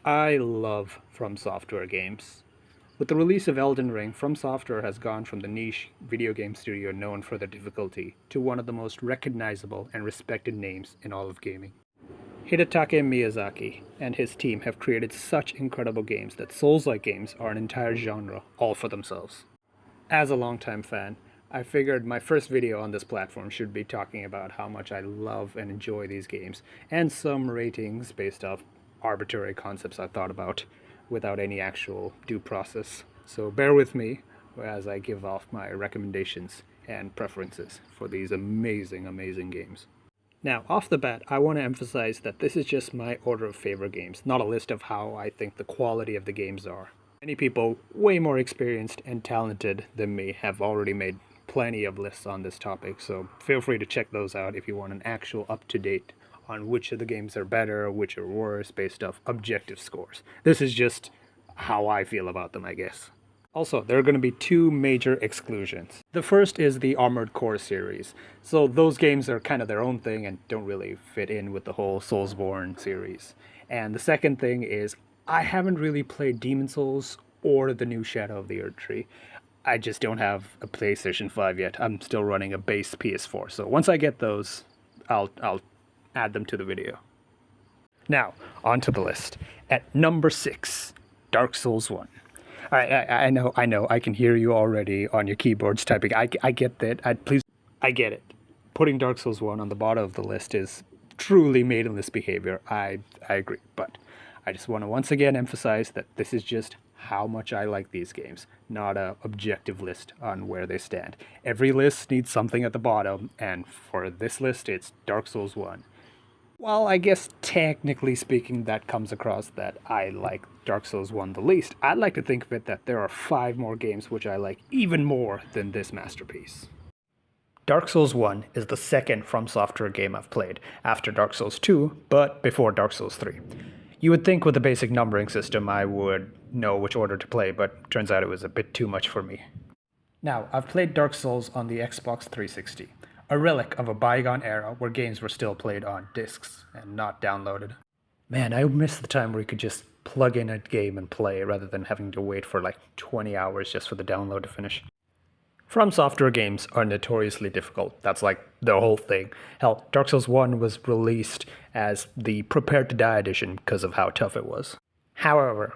I love From Software games. With the release of Elden Ring, From Software has gone from the niche video game studio known for their difficulty to one of the most recognizable and respected names in all of gaming. Hidetaka Miyazaki and his team have created such incredible games that Souls-like games are an entire genre all for themselves. As a longtime fan, I figured my first video on this platform should be talking about how much I love and enjoy these games, and some ratings based off arbitrary concepts I thought about without any actual due process. So bear with me as I give off my recommendations and preferences for these amazing, amazing games. Now, off the bat, I want to emphasize that this is just my order of favorite games, not a list of how I think the quality of the games are. Many people way more experienced and talented than me have already made plenty of lists on this topic, so feel free to check those out if you want an actual up-to-date on which of the games are better, which are worse, based off objective scores. This is just how I feel about them, I guess. Also, there are going to be two major exclusions. The first is the Armored Core series. So those games are kind of their own thing and don't really fit in with the whole Soulsborne series. And the second thing is I haven't really played Demon Souls or the new Shadow of the Erdtree. I just don't have a PlayStation 5 yet. I'm still running a base PS4. So once I get those, I'll add them to the video. Now, onto the list. At number 6, Dark Souls 1. I know, I can hear you already on your keyboards typing. I get that. I get it. Putting Dark Souls 1 on the bottom of the list is truly maidenless behavior. I agree, but I just want to once again emphasize that this is just how much I like these games, not an objective list on where they stand. Every list needs something at the bottom, and for this list, it's Dark Souls 1. While I guess technically speaking that comes across that I like Dark Souls 1 the least, I'd like to think of it that there are 5 more games which I like even more than this masterpiece. Dark Souls 1 is the second From Software game I've played, after Dark Souls 2, but before Dark Souls 3. You would think with the basic numbering system I would know which order to play, but turns out it was a bit too much for me. Now, I've played Dark Souls on the Xbox 360. A relic of a bygone era where games were still played on discs and not downloaded. Man, I miss the time where you could just plug in a game and play rather than having to wait for like 20 hours just for the download to finish. From Software games are notoriously difficult. That's like the whole thing. Hell, Dark Souls 1 was released as the Prepare to Die edition because of how tough it was. However,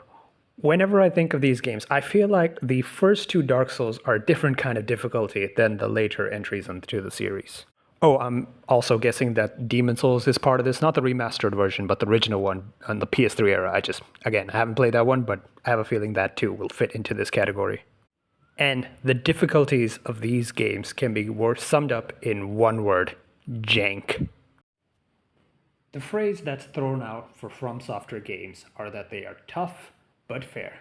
whenever I think of these games, I feel like the first 2 Dark Souls are a different kind of difficulty than the later entries into the series. Oh, I'm also guessing that Demon Souls is part of this, not the remastered version, but the original one on the PS3 era. I haven't played that one, but I have a feeling that too will fit into this category. And the difficulties of these games can be summed up in one word: jank. The phrase that's thrown out for From Software games are that they are tough but fair.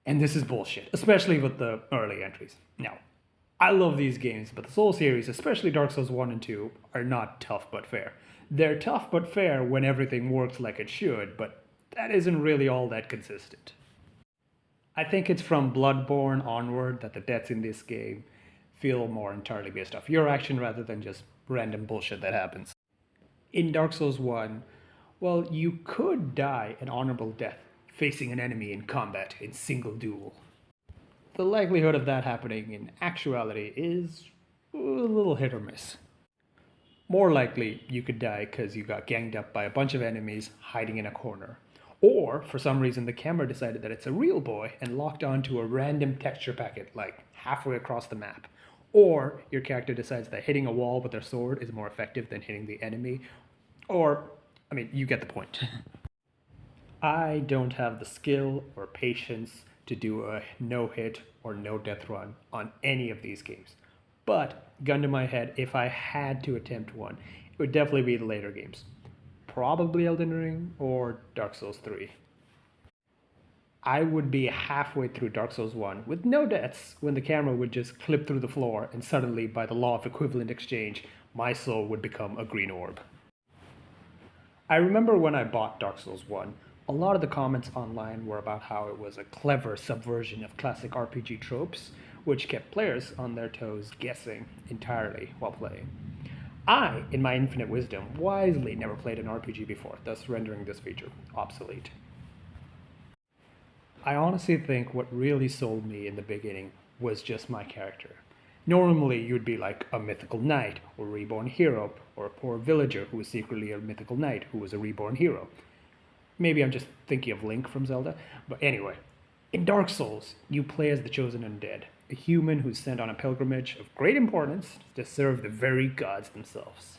And this is bullshit, especially with the early entries. Now, I love these games, but the Souls series, especially Dark Souls 1 and 2, are not tough but fair. They're tough but fair when everything works like it should, but that isn't really all that consistent. I think it's from Bloodborne onward that the deaths in this game feel more entirely based off your action rather than just random bullshit that happens. In Dark Souls 1, well, you could die an honorable death facing an enemy in combat in single duel. The likelihood of that happening in actuality is a little hit or miss. More likely, you could die because you got ganged up by a bunch of enemies hiding in a corner. Or, for some reason, the camera decided that it's a real boy and locked onto a random texture packet, like halfway across the map. Or, your character decides that hitting a wall with their sword is more effective than hitting the enemy. Or, you get the point. I don't have the skill or patience to do a no-hit or no-death run on any of these games. But, gun to my head, if I had to attempt one, it would definitely be the later games. Probably Elden Ring or Dark Souls 3. I would be halfway through Dark Souls 1 with no deaths when the camera would just clip through the floor and suddenly, by the law of equivalent exchange, my soul would become a green orb. I remember when I bought Dark Souls 1, a lot of the comments online were about how it was a clever subversion of classic RPG tropes, which kept players on their toes guessing entirely while playing. I, in my infinite wisdom, wisely never played an RPG before, thus rendering this feature obsolete. I honestly think what really sold me in the beginning was just my character. Normally, you'd be like a mythical knight or reborn hero, or a poor villager who was secretly a mythical knight who was a reborn hero. Maybe I'm just thinking of Link from Zelda, but anyway. In Dark Souls, you play as the chosen undead, a human who's sent on a pilgrimage of great importance to serve the very gods themselves.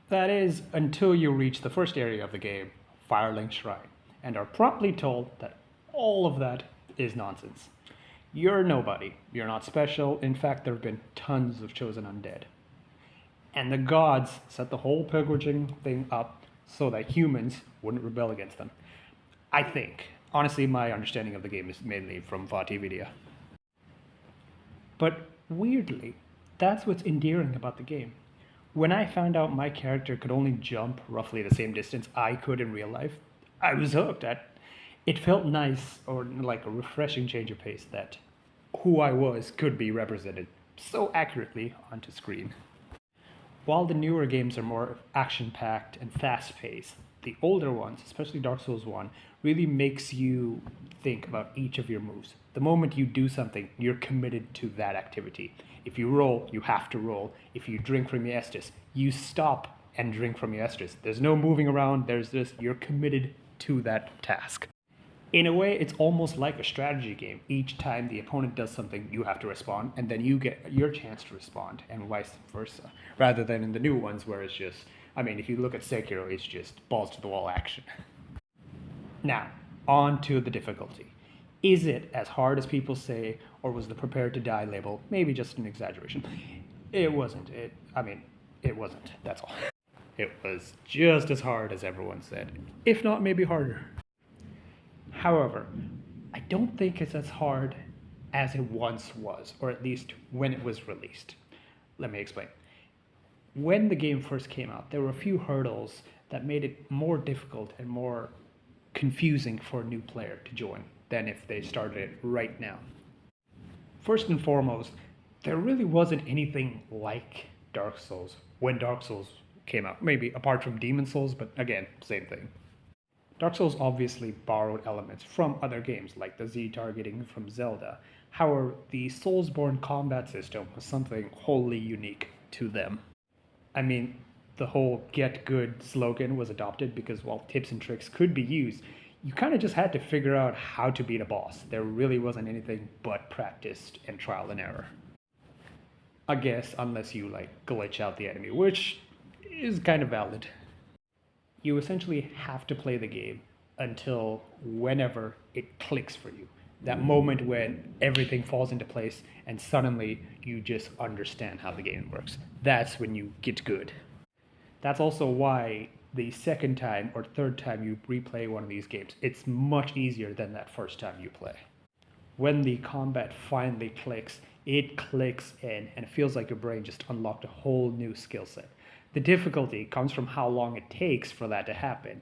That is, until you reach the first area of the game, Firelink Shrine, and are promptly told that all of that is nonsense. You're nobody. You're not special. In fact, there have been tons of chosen undead. And the gods set the whole pilgrimaging thing up so that humans wouldn't rebel against them. I think. Honestly, my understanding of the game is mainly from VaatiVidya. But weirdly, that's what's endearing about the game. When I found out my character could only jump roughly the same distance I could in real life, I was hooked. It felt nice, or like a refreshing change of pace, that who I was could be represented so accurately onto screen. While the newer games are more action-packed and fast-paced, the older ones, especially Dark Souls 1, really makes you think about each of your moves. The moment you do something, you're committed to that activity. If you roll, you have to roll. If you drink from your Estus, you stop and drink from your Estus. There's no moving around, you're committed to that task. In a way, it's almost like a strategy game. Each time the opponent does something, you have to respond, and then you get your chance to respond, and vice versa. Rather than in the new ones where it's just, if you look at Sekiro, it's just balls to the wall action. Now, on to the difficulty. Is it as hard as people say, or was the prepared to die label maybe just an exaggeration? It wasn't. It wasn't. That's all. It was just as hard as everyone said, if not maybe harder. However, I don't think it's as hard as it once was, or at least when it was released. Let me explain. When the game first came out, there were a few hurdles that made it more difficult and more confusing for a new player to join than if they started it right now. First and foremost, there really wasn't anything like Dark Souls when Dark Souls came out. Maybe apart from Demon Souls, but again, same thing. Dark Souls obviously borrowed elements from other games, like the Z targeting from Zelda. However, the Soulsborne combat system was something wholly unique to them. The whole get good slogan was adopted because while tips and tricks could be used, you kind of just had to figure out how to beat a boss. There really wasn't anything but practice and trial and error. I guess, unless you glitch out the enemy, which is kind of valid. You essentially have to play the game until whenever it clicks for you. That moment when everything falls into place and suddenly you just understand how the game works. That's when you get good. That's also why the second time or third time you replay one of these games, it's much easier than that first time you play. When the combat finally clicks, it clicks in and it feels like your brain just unlocked a whole new skill set. The difficulty comes from how long it takes for that to happen.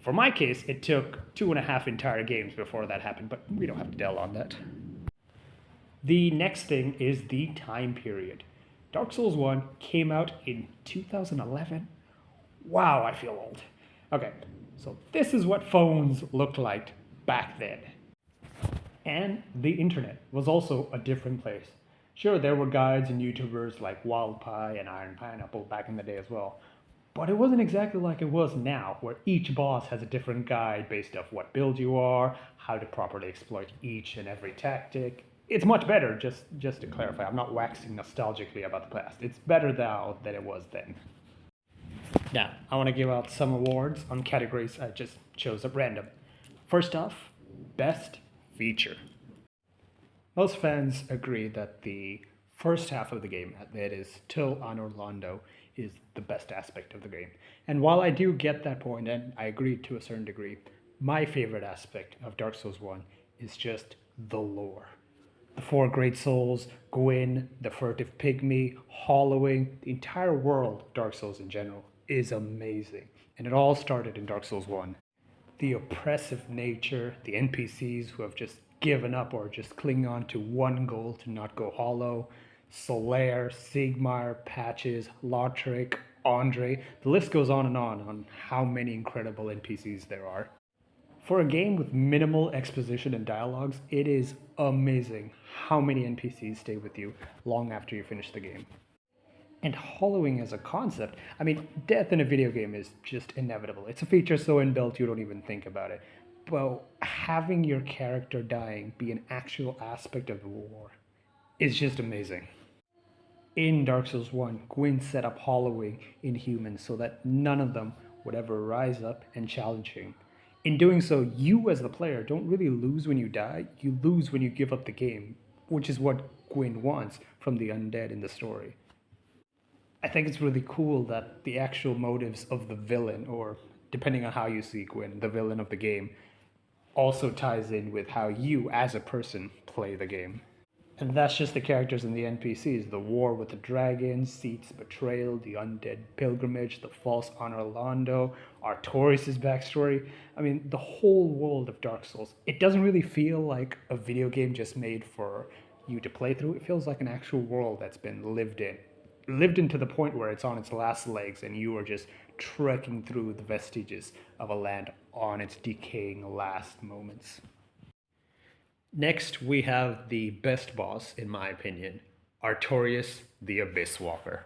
For my case, it took 2.5 entire games before that happened, but we don't have to delve on that. The next thing is the time period. Dark Souls 1 came out in 2011. Wow, I feel old. Okay, so this is what phones looked like back then. And the internet was also a different place. Sure, there were guides and YouTubers like WildPie and Iron Pineapple back in the day as well. But it wasn't exactly like it was now, where each boss has a different guide based off what build you are, how to properly exploit each and every tactic. It's much better, just to clarify. I'm not waxing nostalgically about the past. It's better now than it was then. Now, I want to give out some awards on categories I just chose at random. First off, Best Feature. Most fans agree that the first half of the game, that is, till on Orlando, is the best aspect of the game. And while I do get that point, and I agree to a certain degree, my favorite aspect of Dark Souls 1 is just the lore. The four great souls, Gwyn, the furtive pygmy, hollowing, the entire world of Dark Souls in general is amazing. And it all started in Dark Souls 1. The oppressive nature, the NPCs who have just given up or just cling on to one goal to not go hollow, Solaire, Sigmar, Patches, Lautrec, Andre. The list goes on how many incredible NPCs there are. For a game with minimal exposition and dialogues, it is amazing how many NPCs stay with you long after you finish the game. And hollowing as a concept, I mean, death in a video game is just inevitable. It's a feature so inbuilt you don't even think about it. But having your character dying be an actual aspect of the war is just amazing. In Dark Souls 1, Gwyn set up hollowing in humans so that none of them would ever rise up and challenge him. In doing so, you as the player don't really lose when you die, you lose when you give up the game, which is what Gwyn wants from the undead in the story. I think it's really cool that the actual motives of the villain, or depending on how you see Gwyn, the villain of the game, also ties in with how you as a person play the game. And that's just the characters and the NPCs. The war with the dragons, Seat's betrayal, the undead pilgrimage, the false honor Londo, Artorias' backstory. I mean, the whole world of Dark Souls. It doesn't really feel like a video game just made for you to play through. It feels like an actual world that's been lived in. Lived in to the point where it's on its last legs and you are just trekking through the vestiges of a land on its decaying last moments. Next, we have the best boss, in my opinion, Artorias the Abyss Walker.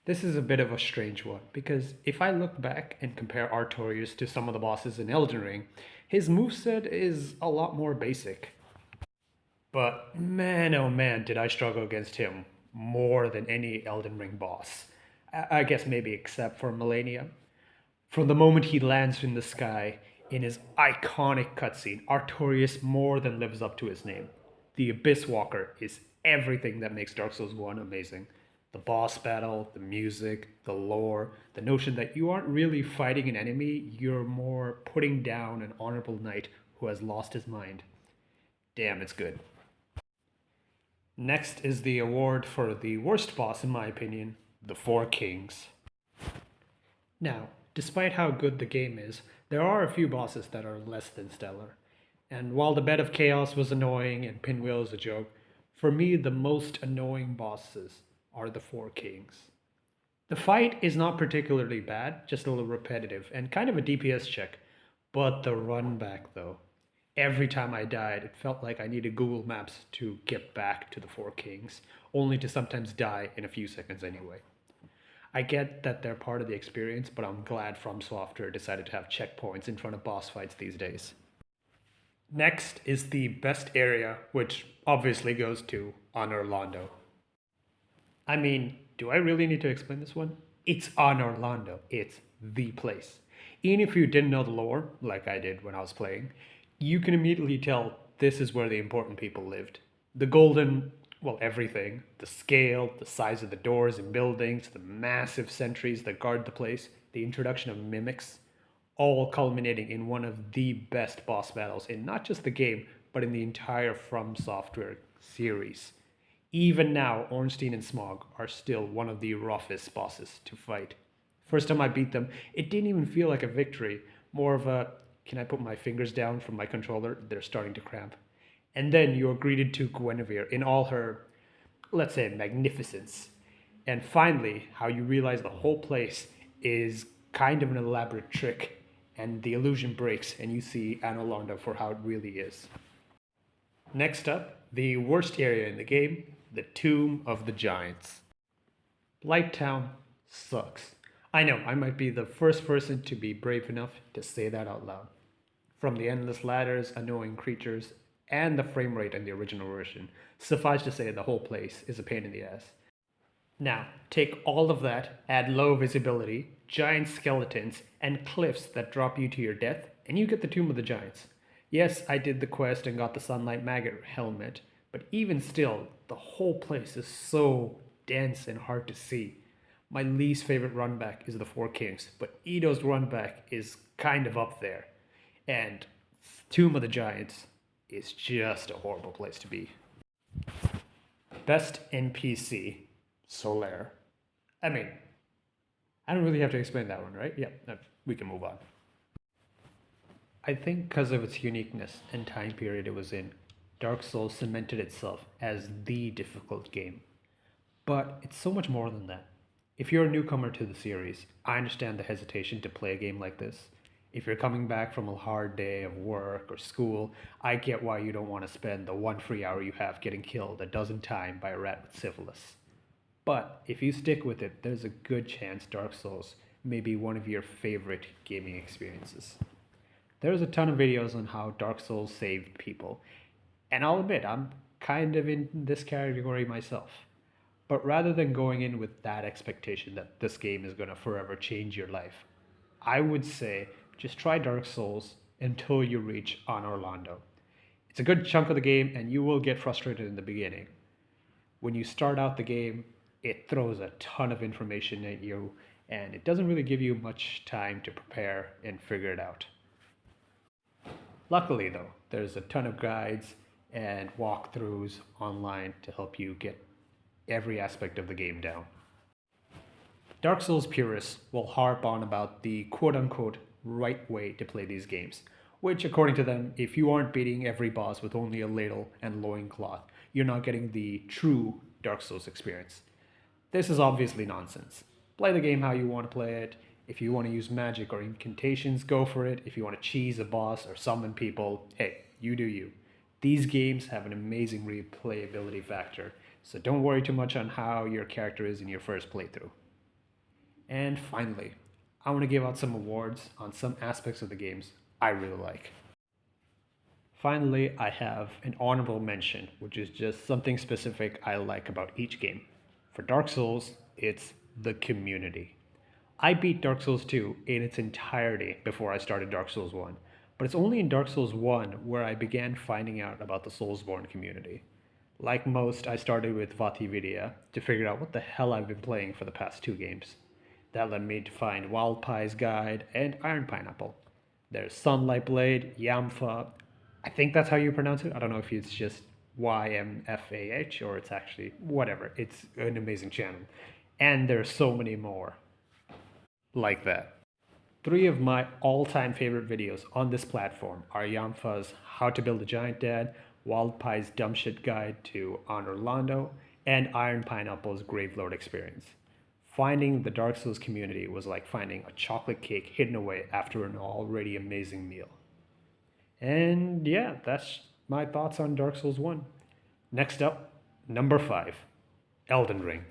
This is a bit of a strange one, because if I look back and compare Artorias to some of the bosses in Elden Ring, his moveset is a lot more basic. But man, oh man, did I struggle against him more than any Elden Ring boss. I guess maybe except for Millennia. From the moment he lands in the sky, in his iconic cutscene, Artorias more than lives up to his name. The Abyss Walker is everything that makes Dark Souls 1 amazing. The boss battle, the music, the lore, the notion that you aren't really fighting an enemy, you're more putting down an honorable knight who has lost his mind. Damn, it's good. Next is the award for the worst boss, in my opinion, the Four Kings. Now, despite how good the game is, there are a few bosses that are less than stellar. And while the Bed of Chaos was annoying and Pinwheel is a joke, for me the most annoying bosses are the Four Kings. The fight is not particularly bad, just a little repetitive and kind of a DPS check. But the run back though, every time I died, it felt like I needed Google Maps to get back to the Four Kings, only to sometimes die in a few seconds anyway. I get that they're part of the experience, but I'm glad From Software decided to have checkpoints in front of boss fights these days. Next is the best area, which obviously goes to Honor Londo. I mean, do I really need to explain this one? It's Honor Londo. It's the place. Even if you didn't know the lore, like I did when I was playing, you can immediately tell this is where the important people lived. The golden, well, everything, the scale, the size of the doors and buildings, the massive sentries that guard the place, the introduction of mimics, all culminating in one of the best boss battles in not just the game, but in the entire From Software series. Even now, Ornstein and Smog are still one of the roughest bosses to fight. First time I beat them, it didn't even feel like a victory, more of a, can I put my fingers down from my controller? They're starting to cramp. And then you are greeted to Guinevere in all her, let's say, magnificence. And finally, how you realize the whole place is kind of an elaborate trick, and the illusion breaks, and you see Anor Londo for how it really is. Next up, the worst area in the game, the Tomb of the Giants. Blighttown sucks. I know, I might be the first person to be brave enough to say that out loud. From the endless ladders, annoying creatures, and the frame rate in the original version, suffice to say the whole place is a pain in the ass. Now, take all of that, add low visibility, giant skeletons, and cliffs that drop you to your death, and you get the Tomb of the Giants. Yes, I did the quest and got the Sunlight Maggot helmet, but even still, the whole place is so dense and hard to see. My least favorite runback is the Four Kings, but Edo's runback is kind of up there. And Tomb of the Giants is just a horrible place to be. Best NPC, Solaire. I mean, I don't really have to explain that one, right? Yeah, no, we can move on. I think because of its uniqueness and time period it was in, Dark Souls cemented itself as the difficult game. But it's so much more than that. If you're a newcomer to the series, I understand the hesitation to play a game like this. If you're coming back from a hard day of work or school, I get why you don't want to spend the one free hour you have getting killed a dozen times by a rat with syphilis. But if you stick with it, there's a good chance Dark Souls may be one of your favorite gaming experiences. There's a ton of videos on how Dark Souls saved people, and I'll admit I'm kind of in this category myself. But rather than going in with that expectation that this game is going to forever change your life, I would say just try Dark Souls until you reach Honor Orlando. It's a good chunk of the game, and you will get frustrated in the beginning. When you start out the game, it throws a ton of information at you, and it doesn't really give you much time to prepare and figure it out. Luckily, though, there's a ton of guides and walkthroughs online to help you get every aspect of the game down. Dark Souls purists will harp on about the quote unquote right way to play these games, which, according to them, if you aren't beating every boss with only a ladle and loincloth, you're not getting the true Dark Souls experience. This is obviously nonsense. Play the game how you want to play it. If you want to use magic or incantations, go for it. If you want to cheese a boss or summon people, hey, you do you. These games have an amazing replayability factor, so don't worry too much on how your character is in your first playthrough. And finally, I want to give out some awards on some aspects of the games I really like. Finally, I have an honorable mention, which is just something specific I like about each game. For Dark Souls, it's the community. I beat Dark Souls 2 in its entirety before I started Dark Souls 1, but it's only in Dark Souls 1 where I began finding out about the Soulsborne community. Like most, I started with VaatiVidya to figure out what the hell I've been playing for the past two games. That led me to find Wild Pie's Guide and Iron Pineapple. There's Sunlight Blade, Yamfa. I think that's how you pronounce it. I don't know if it's just YMFAH or it's actually whatever. It's an amazing channel. And there's so many more like that. Three of my all-time favorite videos on this platform are Yamfa's How to Build a Giant Dad, Wild Pie's Dumb Shit Guide to Honor Orlando, and Iron Pineapple's Gravelord Experience. Finding the Dark Souls community was like finding a chocolate cake hidden away after an already amazing meal. And yeah, that's my thoughts on Dark Souls 1. Next up, number 5, Elden Ring.